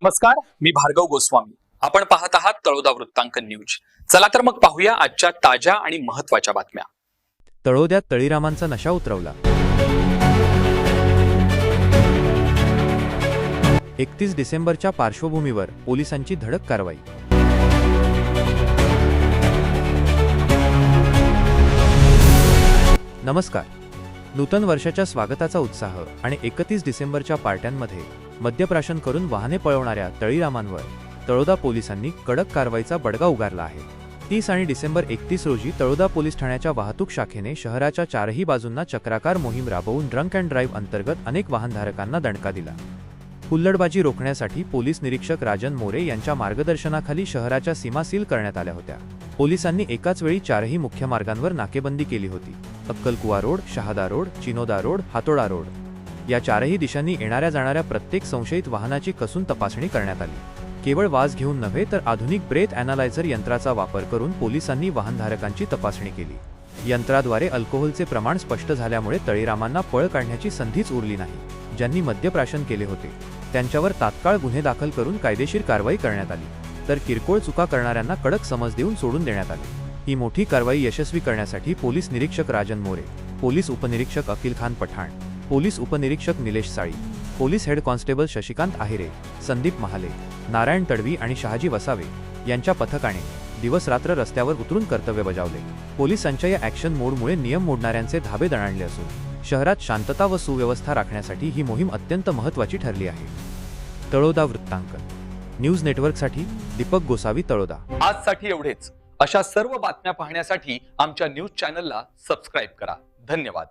नमस्कार, मी भार्गव गोस्वामी. आपण पाहत आहात तळोदा वृत्तांकन न्यूज. चला तर मग पाहूया आजच्या ताज्या आणि महत्त्वाच्या बातम्या. तळोद्यात तळीरामांचा नशा उतरवला. 31 डिसेंबरच्या पार्श्वभूमीवर पोलिसांची धडक कारवाई. नमस्कार. नूतन वर्षाच्या स्वागताचा उत्साह आणि 31 डिसेंबरच्या पार्ट्यांमध्ये मद्यप्राशन करून वाहने पळवणाऱ्या तळीरामांवर तळोदा पोलिसांनी कडक कारवाईचा बडगा उगारला आहे. 30 आणि डिसेंबर 31 रोजी तळोदा पोलीस ठाण्याच्या वाहतूक शाखेने शहराच्या चारही बाजूंना चक्राकार मोहीम राबवून ड्रंक अँड ड्राईव्ह अंतर्गत अनेक वाहनधारकांना दणका दिला. हुल्लडबाजी रोखण्यासाठी पोलीस निरीक्षक राजन मोरे यांच्या मार्गदर्शनाखाली शहराच्या सीमा सील करण्यात आल्या होत्या. पोलिसांनी एकाच वेळी चारही मुख्य मार्गांवर नाकेबंदी केली होती. अक्कलकुवा रोड, शहादा रोड, चिनोदा रोड, हातोडा रोड या चारही दिशांनी येणाऱ्या जाणाऱ्या प्रत्येक संशयित वाहनाची कसून तपासणी करण्यात आली. केवळ वाज घेऊन नव्हे तर आधुनिक ब्रेथ अॅनालायझर यंत्राचा वापर करून पोलिसांनी वाहनधारकांची तपासणी केली. यंत्राद्वारे अल्कोहोलचे प्रमाण स्पष्ट झाल्यामुळे तळीरामांना पळ काढण्याची संधीच उरली नाही. ज्यांनी मद्यप्राशन केले होते त्यांच्यावर तात्काळ गुन्हे दाखल करून कायदेशीर कारवाई करण्यात आली, तर किरकोळ चुका करणाऱ्यांना कडक समज देऊन सोडून देण्यात आले. ही मोठी कारवाई यशस्वी करण्यासाठी पोलीस निरीक्षक राजन मोरे, पोलीस उपनिरीक्षक अखिल खान पठाण, पोलीस उपनिरीक्षक निलेश साळी, पोलीस हेड कॉन्स्टेबल शशिकांत आहिरे, संदीप महाले, नारायण तडवी आणि शहाजी वसावे यांच्या पथकाने दिवस रात्र रस्त्यावर उतरून कर्तव्य बजावले. पोलिसांच्या या ॲक्शन मोडमुळे नियम मोडणाऱ्यांचे धाबे दणाणले असून शहरात शांतता व सुव्यवस्था राखण्यासाठी ही मोहीम अत्यंत महत्त्वाची ठरली आहे. तळोदा वृत्तांकन न्यूज नेटवर्कसाठी दीपक गोसावी, तळोदा. आजसाठी एवढेच. अशा सर्व बातम्या पाहण्यासाठी आमच्या न्यूज चॅनलला सबस्क्राईब करा. धन्यवाद.